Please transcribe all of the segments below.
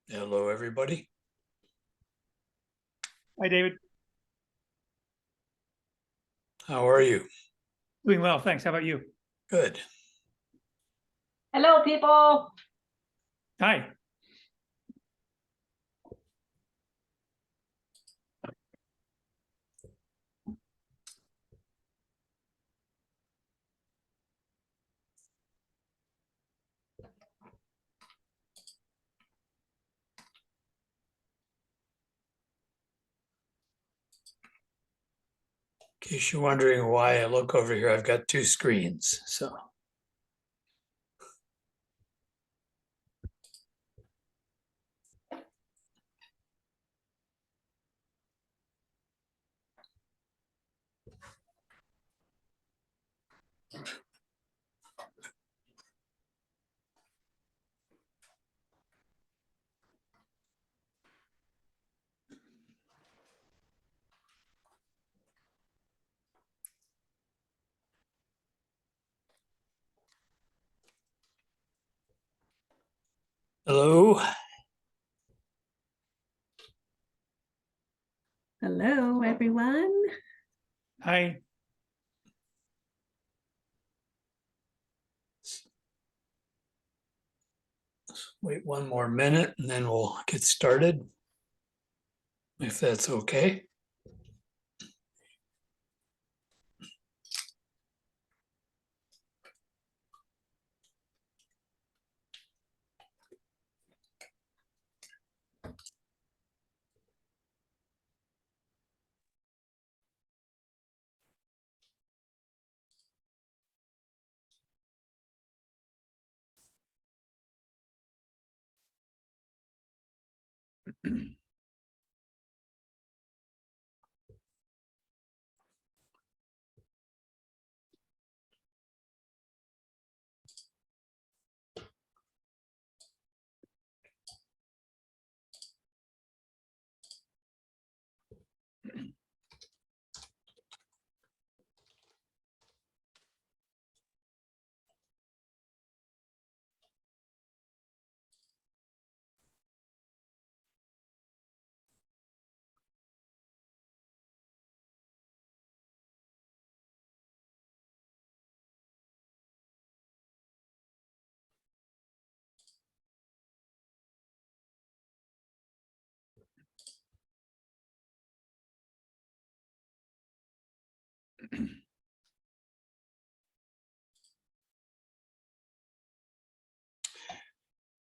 Hello, everybody. Hi, David. How are you? Doing well, thanks. How about you? Good. Hello, people. Hi. In case you're wondering why I look over here, I've got two screens. So hello. Hello, everyone. Hi. Wait one more minute and then we'll get started, if that's okay.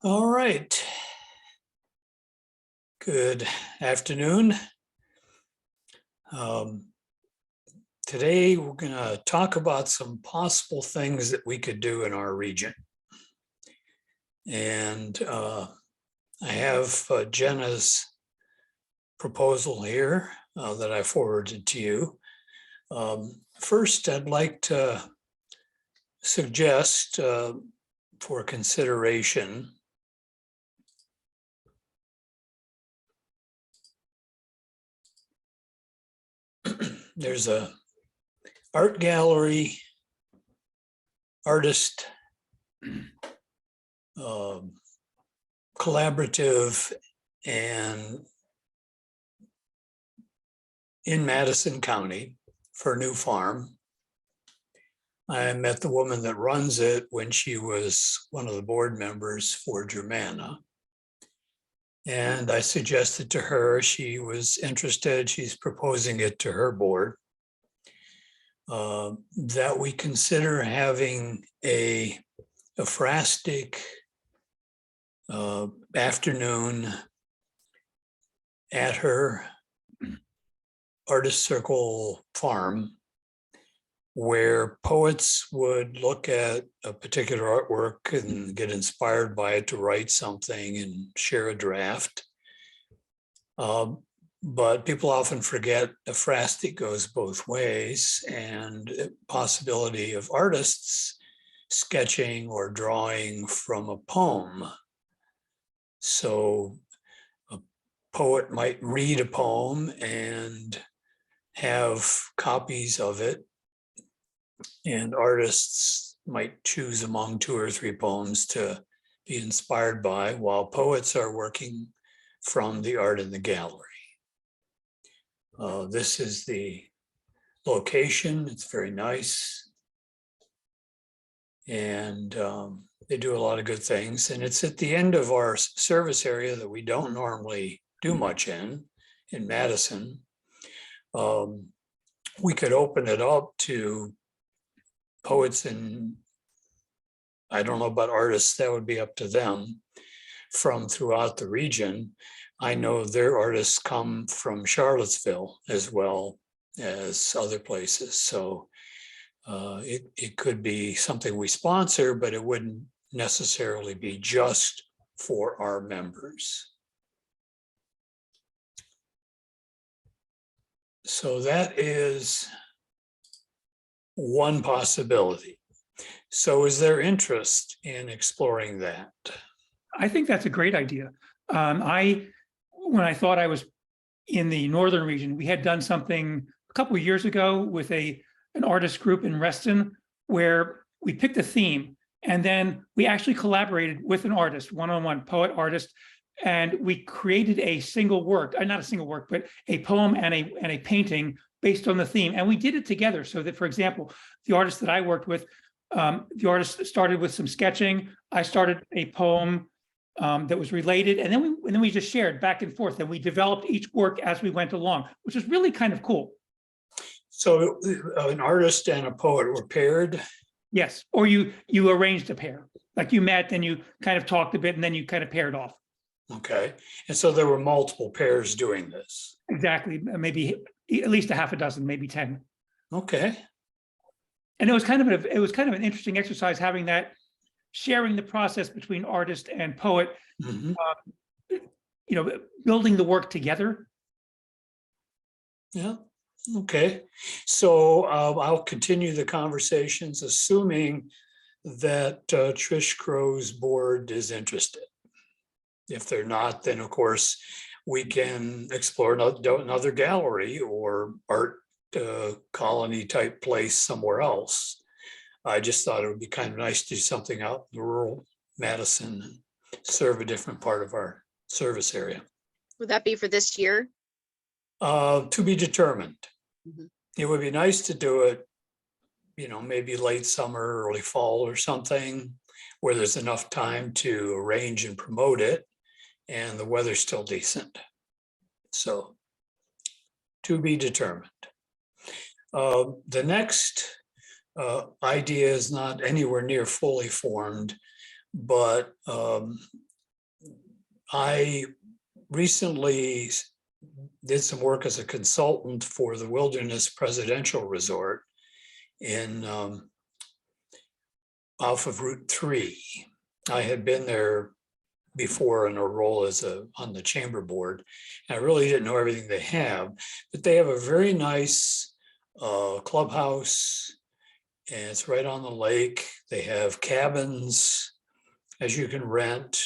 All right. Good afternoon. Today, we're going to talk about some possible things that we could do in our region. And I have Jenna's proposal here that I forwarded to you. First, I'd like to suggest for consideration there's a art gallery artist collaborative and in Madison County for a new farm. I met the woman that runs it when she was one of the board members for Germana. And I suggested to her, she was interested, she's proposing it to her board, that we consider having a phrastic afternoon at her artist circle farm, where poets would look at a particular artwork and get inspired by it to write something and share a draft. But people often forget a phrastic goes both ways, and the possibility of artists sketching or drawing from a poem. So a poet might read a poem and have copies of it, and artists might choose among 2 or 3 poems to be inspired by, while poets are working from the art in the gallery. This is the location. It's very nice. And they do a lot of good things. And it's at the end of our service area that we don't normally do much in Madison. We could open it up to poets and I don't know about artists, that would be up to them from throughout the region. I know their artists come from Charlottesville as well as other places. So it could be something we sponsor, but it wouldn't necessarily be just for our members. So that is one possibility. So is there interest in exploring that? I think that's a great idea. When I thought I was in the northern region, we had done something a couple of years ago with an artist group in Reston where we picked a theme and then we actually collaborated with an artist, one-on-one poet artist, and we created a single work, not a single work, but a poem and a painting based on the theme. And we did it together so that, for example, the artist that I worked with, the artist started with some sketching. I started a poem that was related, and then we just shared back and forth, and we developed each work as we went along, which was really kind of cool. So an artist and a poet were paired? Yes, or you arranged a pair, like you met and you kind of talked a bit and then you kind of paired off. Okay, and so there were multiple pairs doing this? Exactly, maybe at least a half a dozen, maybe 10. Okay. And it was kind of an interesting exercise having that, sharing the process between artist and poet, Mm-hmm. Building the work together. Yeah, okay. So I'll continue the conversations, assuming that Trish Crow's board is interested. If they're not, then of course, we can explore another gallery or art colony type place somewhere else. I just thought it would be kind of nice to do something out in rural Madison and serve a different part of our service area. Would that be for this year? To be determined. Mhm. It would be nice to do it, maybe late summer, early fall or something, where there's enough time to arrange and promote it and the weather's still decent. So to be determined. The next idea is not anywhere near fully formed, but I recently did some work as a consultant for the Wilderness Presidential Resort in off of Route 3. I had been there before in a role on the chamber board. And I really didn't know everything they have, but they have a very nice clubhouse, and it's right on the lake. They have cabins as you can rent.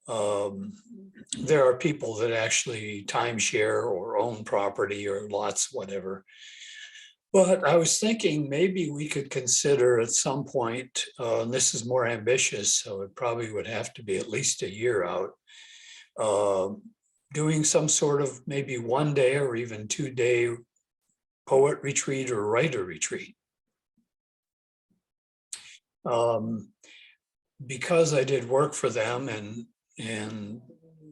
There are people that actually timeshare or own property or lots, whatever. But I was thinking maybe we could consider at some point, and this is more ambitious, so it probably would have to be at least a year out, doing some sort of maybe 1 day or even 2 day poet retreat or writer retreat. Because I did work for them and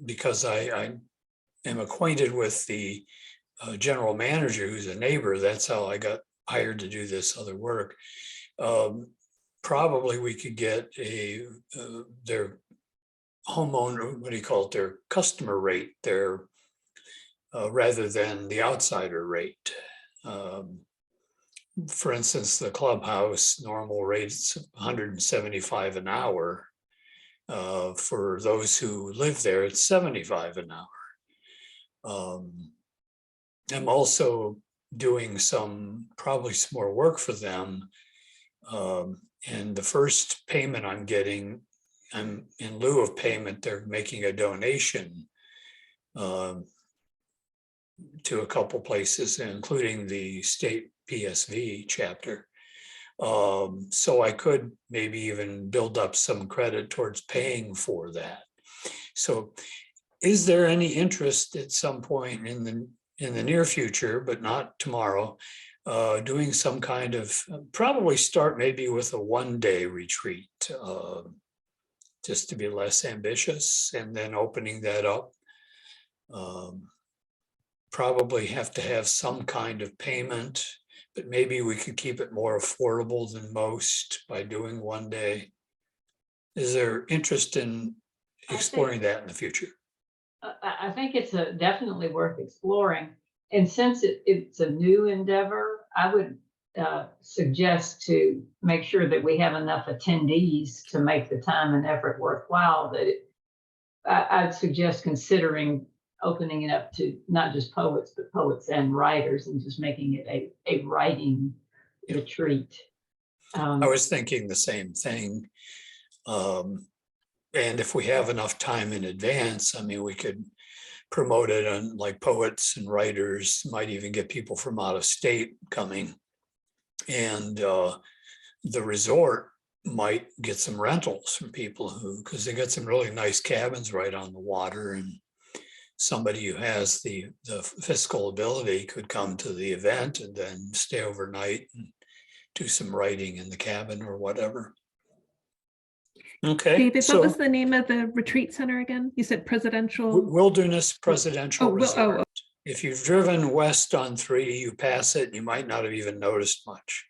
because I am acquainted with the general manager who's a neighbor, that's how I got hired to do this other work. Probably we could get their homeowner, what do you call it, their customer rate, their rather than the outsider rate. For instance, the clubhouse normal rate's $175 an hour. For those who live there, it's $75 an hour. I'm also doing probably some more work for them. And the first payment I'm getting, I'm in lieu of payment, they're making a donation to a couple places, including the state PSV chapter. So I could maybe even build up some credit towards paying for that. So is there any interest at some point in the near future, but not tomorrow, doing some kind of, probably start maybe with a 1-day retreat, just to be less ambitious, and then opening that up. Probably have to have some kind of payment, but maybe we could keep it more affordable than most by doing 1 day. Is there interest in exploring that in the future? I think it's definitely worth exploring. And since it's a new endeavor, I would suggest to make sure that we have enough attendees to make the time and effort worthwhile. I'd suggest considering opening it up to not just poets, but poets and writers, and just making it a writing retreat. I was thinking the same thing. And if we have enough time in advance, I mean, we could promote it on like poets and writers, might even get people from out of state coming. And the resort might get some rentals from people who, because they got some really nice cabins right on the water, and somebody who has the fiscal ability could come to the event and then stay overnight and do some writing in the cabin or whatever. Okay. David, So what was the name of the retreat center again? You said presidential. Wilderness Presidential Resort. oh. If you've driven west on 3, you pass it, you might not have even noticed much.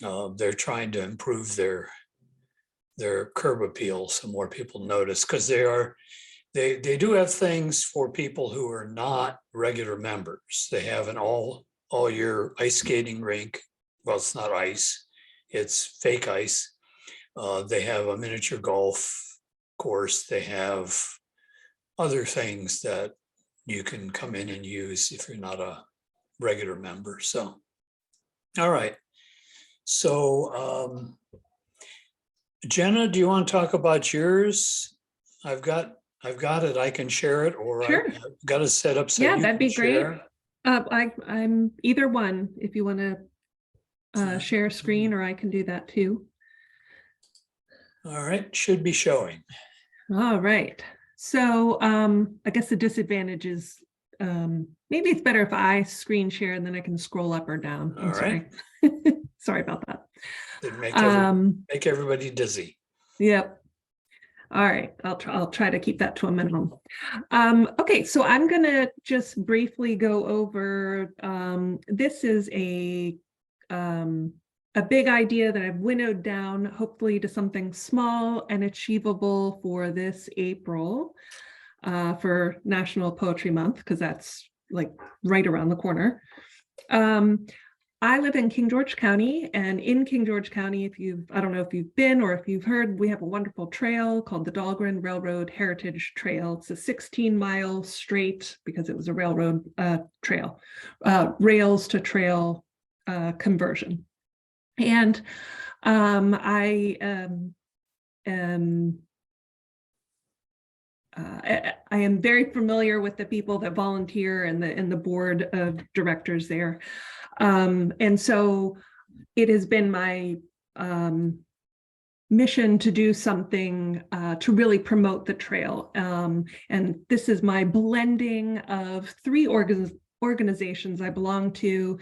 They're trying to improve their curb appeal so more people notice, because they do have things for people who are not regular members. They have an all year ice skating rink. Well, it's not ice, it's fake ice. They have a miniature golf course. They have other things that you can come in and use if you're not a regular member. So, all right. So, Jenna, do you want to talk about yours? I've got it. I can share it, or Sure. I've got to set up so Yeah, you that'd can be great. share. I'm either one, if you want to share screen, or I can do that too. All right, should be showing. All right. So I guess the disadvantage is maybe it's better if I screen share and then I can scroll up or down. I'm All right. sorry. Sorry about that. Didn't make make everybody dizzy. Yep. All right, I'll try to keep that to a minimum. Okay, so I'm gonna just briefly go over, this is a big idea that I've winnowed down, hopefully to something small and achievable for this April, for National Poetry Month, because that's like right around the corner. I live in King George County, and in King George County, I don't know if you've been or if you've heard, we have a wonderful trail called the Dahlgren Railroad Heritage Trail. It's a 16-mile straight, because it was a railroad trail, rails to trail conversion. And I am very familiar with the people that volunteer and the board of directors there. And so it has been my mission to do something to really promote the trail. And this is my blending of 3 organizations. I belong to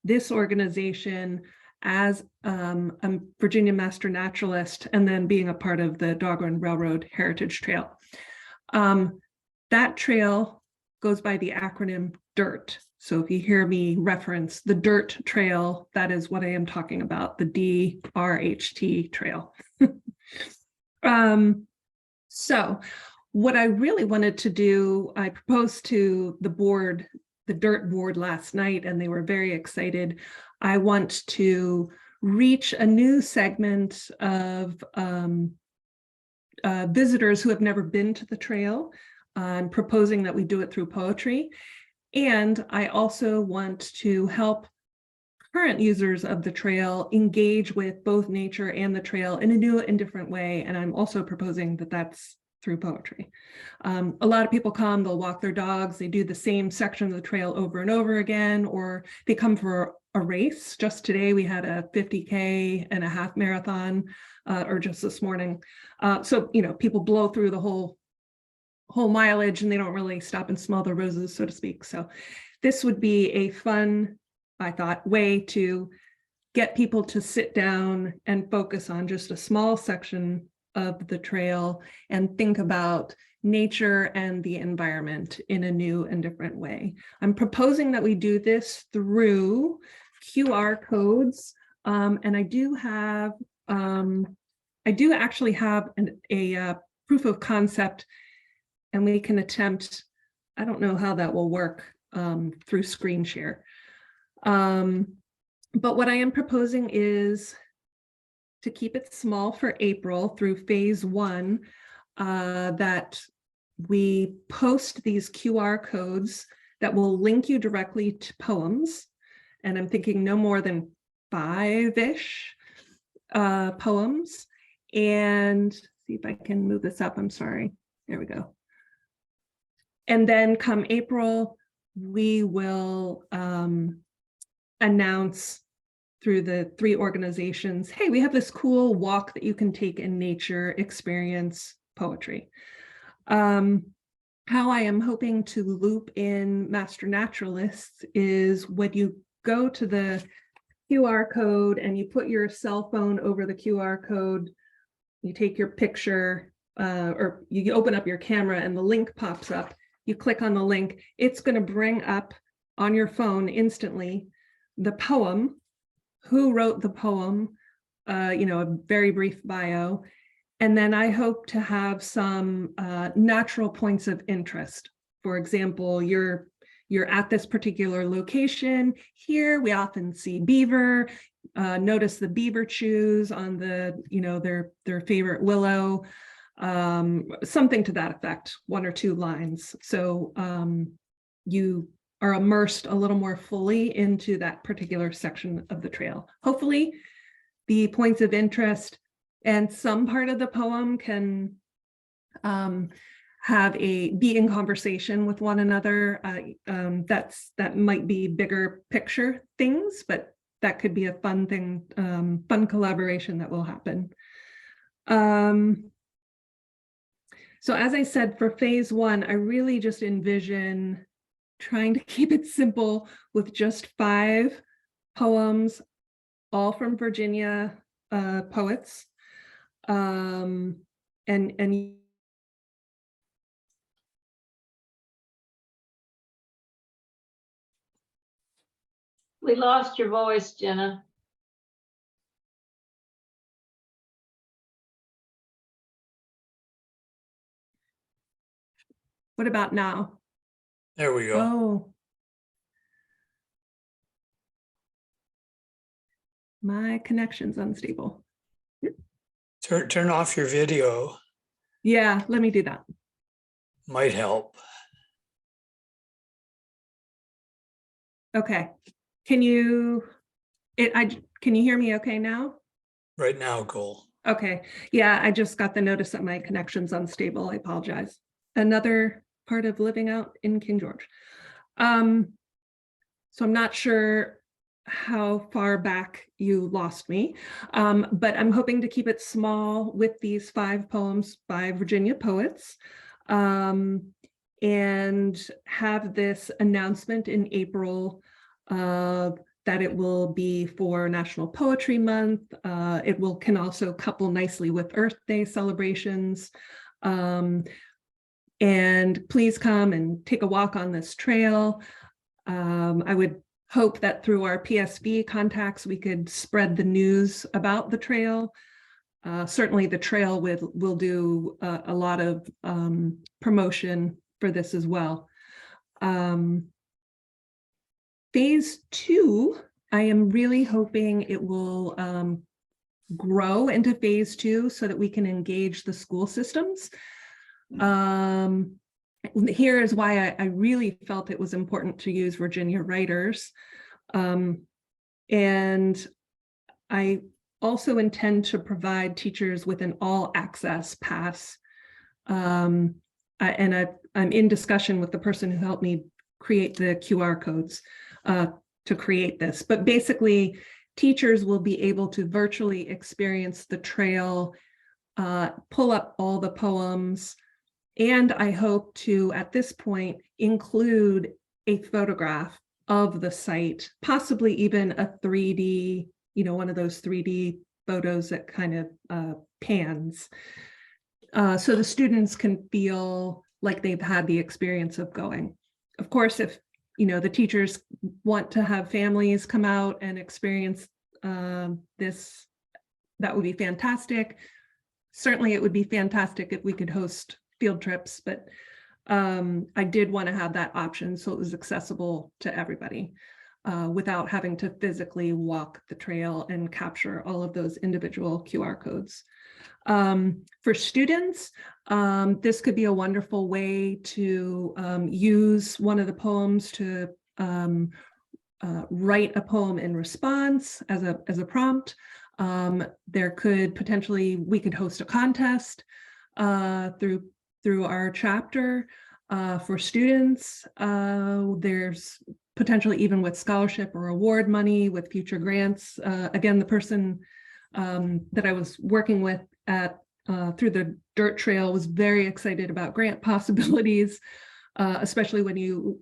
this organization as a Virginia Master Naturalist, and then being a part of the Dahlgren Railroad Heritage Trail. That trail goes by the acronym DIRT. So if you hear me reference the DIRT trail, that is what I am talking about, the DRHT trail. So what I really wanted to do, I proposed to the board, the DIRT board last night, and they were very excited. I want to reach a new segment of visitors who have never been to the trail. I'm proposing that we do it through poetry. And I also want to help current users of the trail engage with both nature and the trail in a new and different way. And I'm also proposing that that's through poetry. A lot of people come, they'll walk their dogs, they do the same section of the trail over and over again, or they come for a race. Just today, we had a 50K and a half marathon, or just this morning. So, you know, people blow through the whole whole mileage and they don't really stop and smell the roses, so to speak. So this would be a fun, I thought, way to get people to sit down and focus on just a small section of the trail and think about nature and the environment in a new and different way. I'm proposing that we do this through QR codes. And I do actually have a proof of concept, and we can attempt, I don't know how that will work through screen share. But what I am proposing is to keep it small for April through phase 1, that we post these QR codes that will link you directly to poems. And I'm thinking no more than 5-ish poems. And see if I can move this up. I'm sorry. There we go. And then come April, we will announce through the 3 organizations, hey, we have this cool walk that you can take in nature, experience poetry. How I am hoping to loop in master naturalists is when you go to the QR code and you put your cell phone over the QR code, you take your picture, or you open up your camera and the link pops up, you click on the link, it's going to bring up on your phone instantly the poem, who wrote the poem, a very brief bio. And then I hope to have some natural points of interest. For example, you're at this particular location. Here we often see beaver. Notice the beaver chews on the, their favorite willow. Something to that effect, 1 or 2 lines. So you are immersed a little more fully into that particular section of the trail. Hopefully the points of interest and some part of the poem can be in conversation with one another. That might be bigger picture things, but that could be a fun thing, fun collaboration that will happen. So as I said, for phase 1, I really just envision trying to keep it simple with just 5 poems, all from Virginia poets. And We lost your voice, Jenna. what about now? There we go. Oh. My connection's unstable. Turn off your video, Yeah, let me do that. might help. Okay. Can you hear me okay now? Right now, Cole. Okay. Yeah, I just got the notice that my connection's unstable. I apologize. Another part of living out in King George. So I'm not sure how far back you lost me, but I'm hoping to keep it small with these 5 poems by Virginia poets, and have this announcement in April that it will be for National Poetry Month. It can also couple nicely with Earth Day celebrations. And please come and take a walk on this trail. I would hope that through our PSV contacts, we could spread the news about the trail. Certainly the trail will do a lot of promotion for this as well. Phase 2, I am really hoping it will grow into phase 2 so that we can engage the school systems. Here is why I really felt it was important to use Virginia writers. And I also intend to provide teachers with an all-access pass. And I'm in discussion with the person who helped me create the QR codes to create this. But basically, teachers will be able to virtually experience the trail, pull up all the poems, And I hope to, at this point, include a photograph of the site, possibly even a 3D, one of those 3D photos that kind of pans. So the students can feel like they've had the experience of going. Of course, if the teachers want to have families come out and experience this, that would be fantastic. Certainly, it would be fantastic if we could host field trips, but I did want to have that option so it was accessible to everybody without having to physically walk the trail and capture all of those individual QR codes. For students, this could be a wonderful way to use one of the poems to write a poem in response as a prompt. There could potentially, we could host a contest through our chapter for students. There's potentially even with scholarship or award money with future grants. Again, the person that I was working with at through the dirt trail was very excited about grant possibilities, especially when you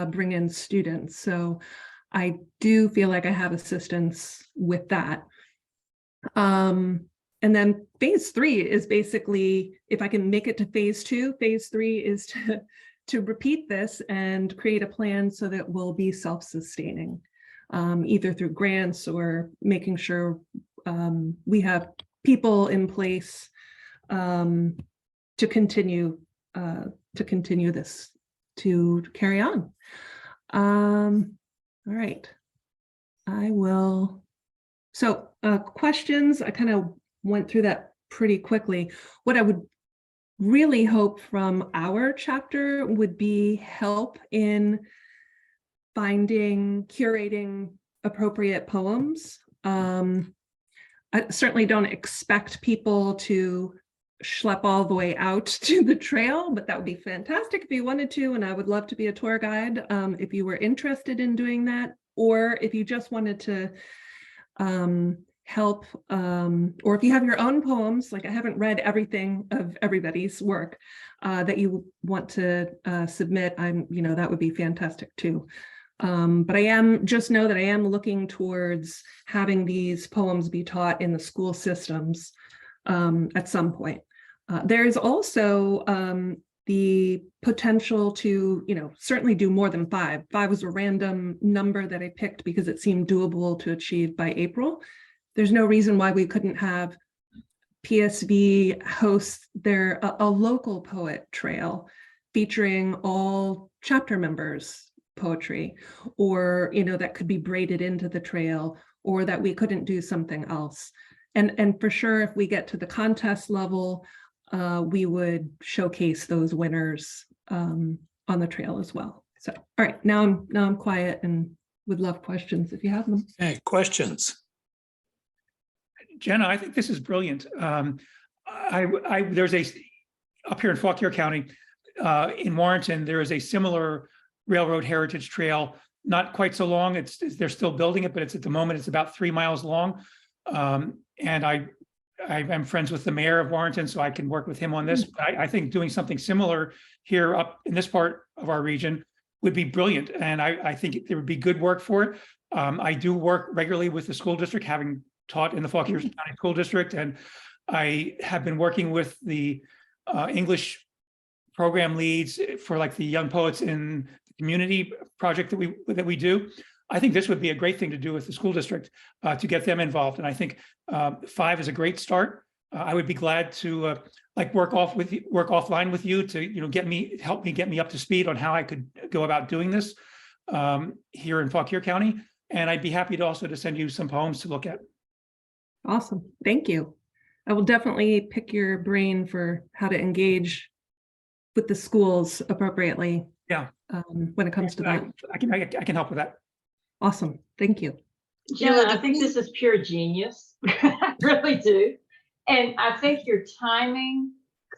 bring in students. So I do feel like I have assistance with that. And then phase 3 is basically, if I can make it to phase 2, phase 3 is to repeat this and create a plan so that we'll be self-sustaining, either through grants or making sure we have people in place to continue this, to carry on. All right, I will. So questions, I kind of went through that pretty quickly. What I would really hope from our chapter would be help in finding, curating appropriate poems. I certainly don't expect people to schlep all the way out to the trail, but that would be fantastic if you wanted to, and I would love to be a tour guide if you were interested in doing that, or if you just wanted to help, or if you have your own poems, like I haven't read everything of everybody's work that you want to submit, that would be fantastic too. But just know that I am looking towards having these poems be taught in the school systems at some point. There is also the potential to, certainly do more than 5. 5 was a random number that I picked because it seemed doable to achieve by April. There's no reason why we couldn't have PSV host a local poet trail featuring all chapter members' poetry, or that could be braided into the trail, or that we couldn't do something else. And for sure, if we get to the contest level, we would showcase those winners on the trail as well. So, all right, now I'm quiet and would love questions if you have them. Okay, questions? Jenna, I think this is brilliant. There's up here in Fauquier County, in Warrenton, there is a similar railroad heritage trail, not quite so long. They're still building it, but at the moment it's about 3 miles long. And I'm friends with the mayor of Warrenton, so I can work with him on this. But I think doing something similar here up in this part of our region would be brilliant. And I think there would be good work for it. I do work regularly with the school district, having taught in the Fauquier County School District, and I have been working with the English program leads for like the young poets in the community project that we do. I think this would be a great thing to do with the school district to get them involved. And I think 5 is a great start. I would be glad to work offline with you to help me get me up to speed on how I could go about doing this here in Fauquier County. And I'd be happy to also send you some poems to look at. Awesome, thank you. I will definitely pick your brain for how to engage with the schools appropriately. Yeah. When it comes to that. I can help with that. Awesome, thank you. Jenna, I think this is pure genius. I really do. And I think your timing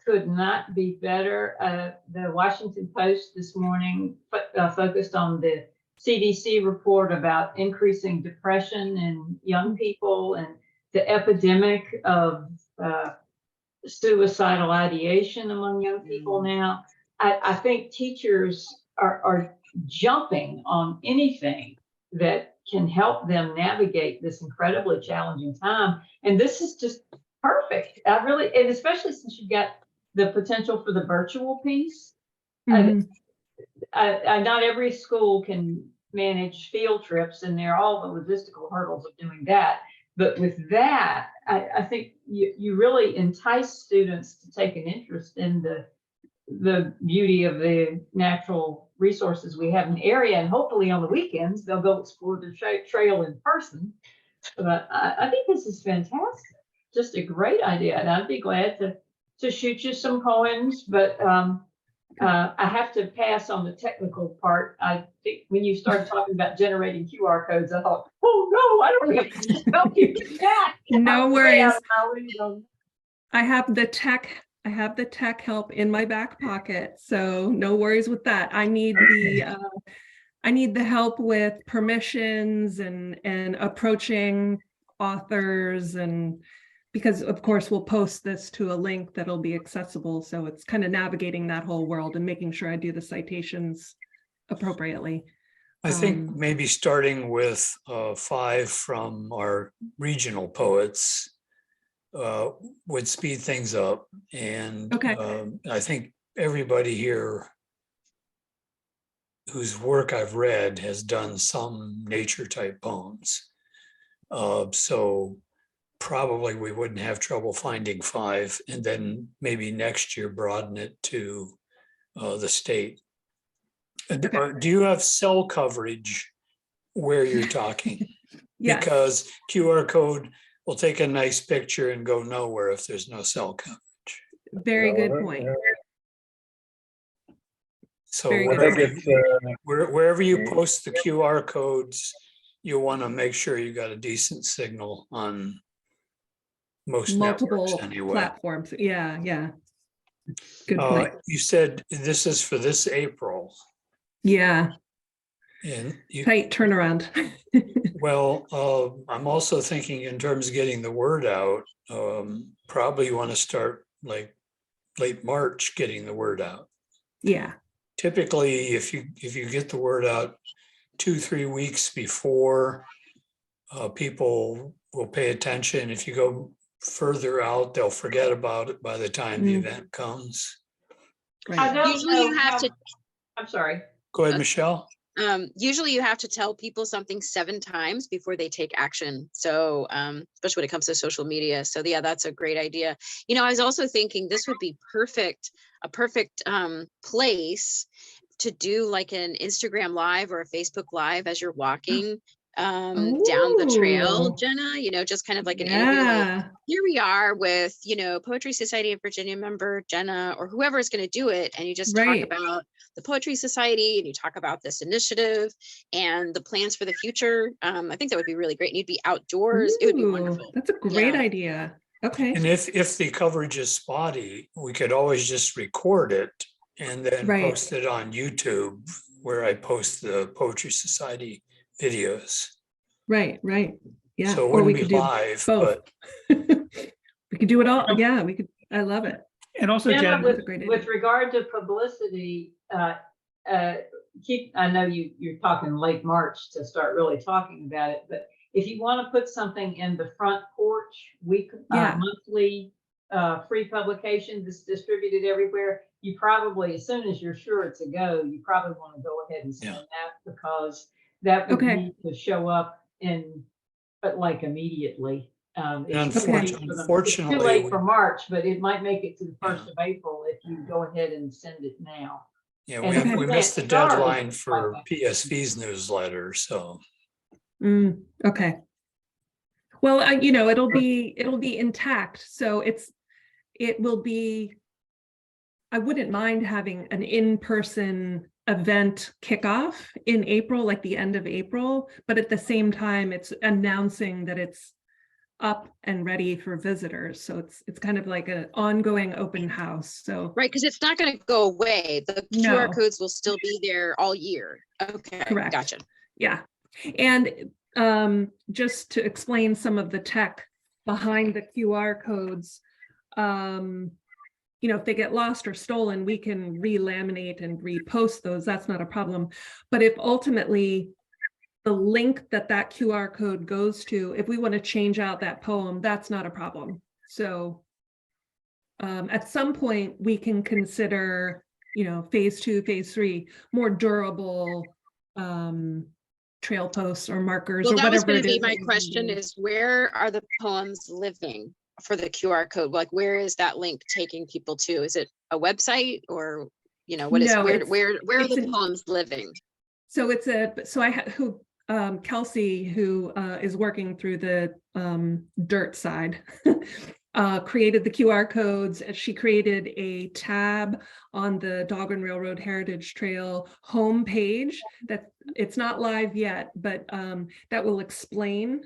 could not be better. The Washington Post this morning focused on the CDC report about increasing depression in young people and the epidemic of suicidal ideation among young people now. I think teachers are jumping on anything that can help them navigate this incredibly challenging time. And this is just perfect. I really, and especially since you've got the potential for the virtual piece. Mhm. Not every school can manage field trips, and there are all the logistical hurdles of doing that. But with that, I think you really entice students to take an interest in the beauty of the natural resources we have in the area, and hopefully on the weekends they'll go explore the trail in person. But I think this is fantastic, just a great idea, and I'd be glad to shoot you some coins. But I have to pass on the technical part. I think when you started talking about generating QR codes, I thought, oh no, I don't have to help you with that. No I'm way worries. out of my league on I have the tech help in my back pocket, so no worries with that. I need the help with permissions and approaching authors, and because of course we'll post this to a link that'll be accessible, so it's kind of navigating that whole world and making sure I do the citations appropriately. I think maybe starting with 5 from our regional poets would speed things up. And Okay. I think everybody here whose work I've read has done some nature type poems. So probably we wouldn't have trouble finding 5, and then maybe next year broaden it to the state. Okay. Do you have cell coverage where you're talking? Yes. Because QR code will take a nice picture and go nowhere if there's no cell coverage. Very good point. So Very good wherever, point. wherever you post the QR codes, you'll want to make sure you got a decent signal on most Multiple networks anyway. platforms. Yeah. Good point. You said this is for this April. Yeah. And you, Tight turnaround. well, I'm also thinking in terms of getting the word out, probably you want to start like late March getting the word out. Yeah. Typically, if you get the word out 2-3 weeks before, people will pay attention. If you go further out, they'll forget about it by the time the event comes. I Right. don't Usually know you have how- to, I'm sorry. Go ahead, Michelle. usually you have to tell people something 7 times before they take action. So, especially when it comes to social media. So yeah, that's a great idea. You know, I was also thinking this would be a perfect place to do like an Instagram live or a Facebook live as you're walking down the trail, Ooh. Jenna, you know, just kind of like an interview. Like, Yeah. here we are with, you know, Poetry Society of Virginia member Jenna, or whoever is going to do it. And you just Right. talk about the Poetry Society, and you talk about this initiative and the plans for the future. I think that would be really great. And you'd be outdoors. It would be Ooh, wonderful. that's a great Yeah. idea. Okay. And if the coverage is spotty, we could always just record it and then Right. post it on YouTube, where I post the Poetry Society videos. Right. Yeah. So it Or we wouldn't could be do live, both. but We could do it all. Yeah, we could. I love it. And also, Jenna, Jen, That's a great with idea. regard to publicity, I know you're talking late March to start really talking about it, but if you want to put something in the front porch Yeah. monthly free publication that's distributed everywhere, you probably, as soon as you're sure it's a go, you probably want to go ahead and send that, because that would Okay. need to show up but like immediately. It's too late for them. It's unfortunately, too late for March, but it might make it to the 1st of April if you go ahead and send it now. yeah, And if we you missed the can't start it deadline like for that. PSV's newsletter, so. Okay. Well, you know, it'll be intact. So it will be, I wouldn't mind having an in-person event kickoff in April, like the end of April, but at the same time, it's announcing that it's up and ready for visitors. So it's kind of like an ongoing open house. So Right. Because it's not going to go away. The No. QR codes will still be there all year. Okay. Correct. Gotcha. yeah. And just to explain some of the tech behind the QR codes, you know, if they get lost or stolen, we can re-laminate and repost those. That's not a problem. But if ultimately the link that QR code goes to, if we want to change out that poem, that's not a problem. So at some point we can consider, you know, phase 2, phase 3, more durable trail posts or markers Well, or that was whatever going to it be is. my question is, where are the poems living for the QR code? Like, where is that link taking people to? Is it a website, or, you know, what is, No, where it's- are it's the an- poems living? So it's Kelsey, who is working through the dirt side, created the QR codes. She created a tab on the Doggen Railroad Heritage Trail homepage that it's not live yet, but that will explain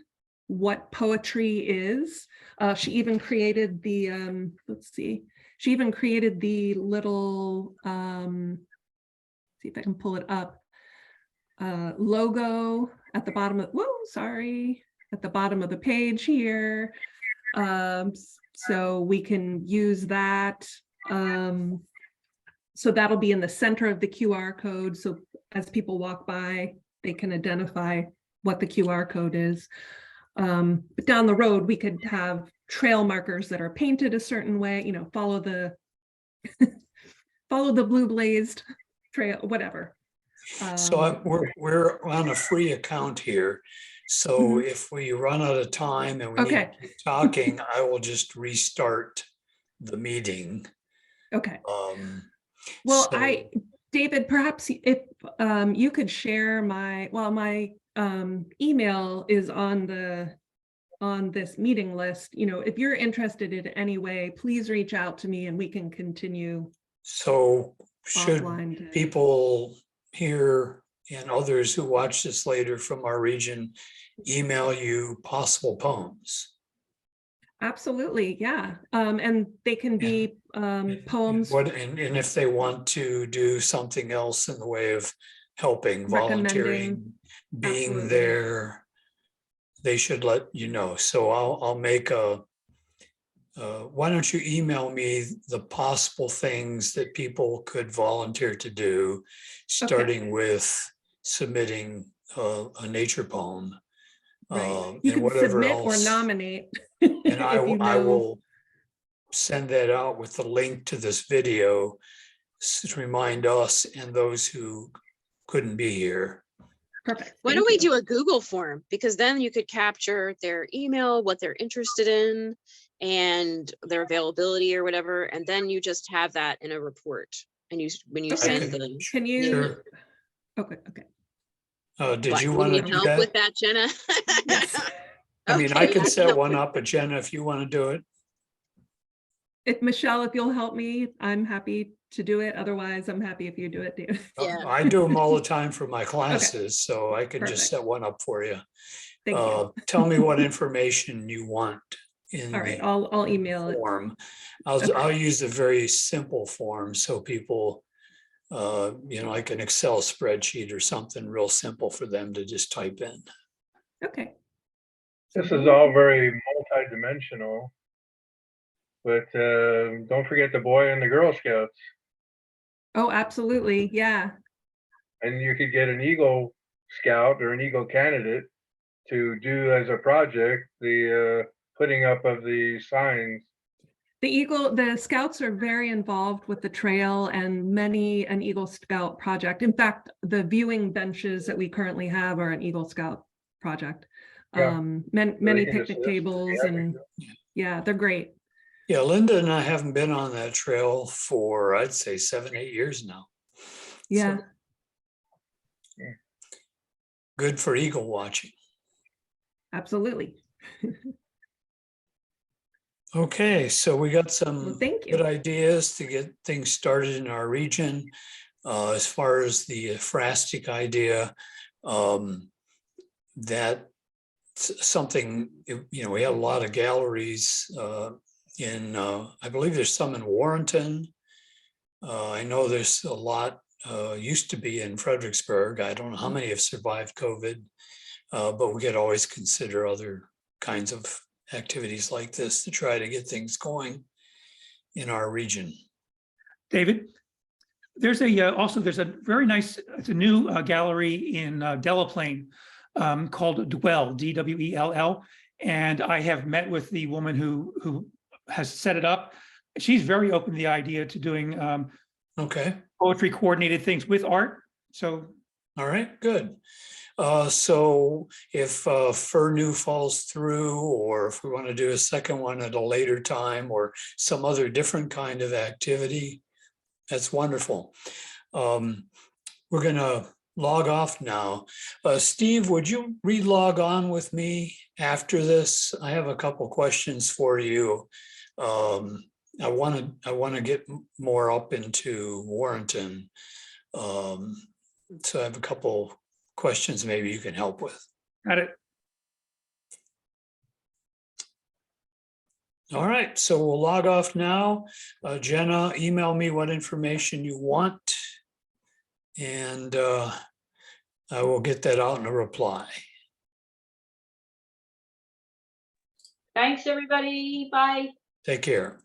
what poetry is. She even created the, let's see, she even created the little, see if I can pull it up, logo at the bottom of, at the bottom of the page here. So we can use that. So that'll be in the center of the QR code. So as people walk by, they can identify what the QR code is. But down the road, we could have trail markers that are painted a certain way, you know, follow the follow the blue blazed trail, whatever. So we're on a free account here. So Mhm. if we run out of time and we need Okay. to keep talking, I will just restart the meeting. Okay. So- Well, David, perhaps if you could share my email is on this meeting list. You know, if you're interested in any way, please reach out to me and we can continue So should offline. people here and others who watch this later from our region email you possible poems? Absolutely, yeah. And they can be poems And if they want to do something else in the way of helping, recommending. volunteering, being Absolutely. there, they should let you know. So I'll make why don't you email me the possible things that people could volunteer to do, starting with submitting a nature poem. Right. You And can whatever submit or else. nominate. And if you I know. will send that out with the link to this video to remind us and those who couldn't be here. Perfect. Why Thank don't we you. do a Google form? Because then you could capture their email, what they're interested in, and their availability or whatever. And then you just have that in a report. And when you Okay. send the, Can you? Sure. Okay. Did what, you you want to need do help that? with that, Jenna? Yes. I mean, I Okay, can set help one with- up, but Jenna, if you want to do it. If Michelle, if you'll help me, I'm happy to do it. Otherwise, I'm happy if you do it, David. Yeah. I do them all the time for my classes, so I can just Perfect. set one up for you. Thank you. Tell me what information you want in All right, the I'll email it. form. Okay. I'll use a very simple form so people, you know, like an Excel spreadsheet or something real simple for them to just type in. Okay. This is all very multi-dimensional, but don't forget the Boy and the Girl Scouts. Oh, absolutely. Yeah. And you could get an Eagle Scout or an Eagle candidate to do as a project the putting up of the signs. The Scouts are very involved with the trail and many an Eagle Scout project. In fact, the viewing benches that we currently have are an Eagle Scout project. Yeah. Many can picnic assist. tables Yeah, and yeah, they're great. Yeah, Linda and I haven't been on that trail for, I'd say 7, 8 years now. Yeah. So, good for eagle watching. Absolutely. Okay, so we got Well, some thank you. good ideas to get things started in our region. As far as the phrastic idea, that's something, you know, we have a lot of galleries in, I believe there's some in Warrenton. I know there's a lot, used to be in Fredericksburg. I don't know how many have survived COVID, but we could always consider other kinds of activities like this to try to get things going. in our region. David, there's there's a very nice, it's a new gallery in Delaplane called Dwell, D-W-E-L-L. And I have met with the woman who has set it up. She's very open to the idea to doing Okay, poetry coordinated things with art. So, all right, good. So if Fur New falls through, or if we want to do a second one at a later time, or some other different kind of activity, that's wonderful. We're gonna log off now. Steve, would you re-log on with me after this? I have a couple questions for you. I want to get more up into Warrenton. So I have a couple questions maybe you can help with. got it. All right, so we'll log off now. Jenna, email me what information you want, and I will get that out in a reply. Thanks, everybody. Bye. Take care.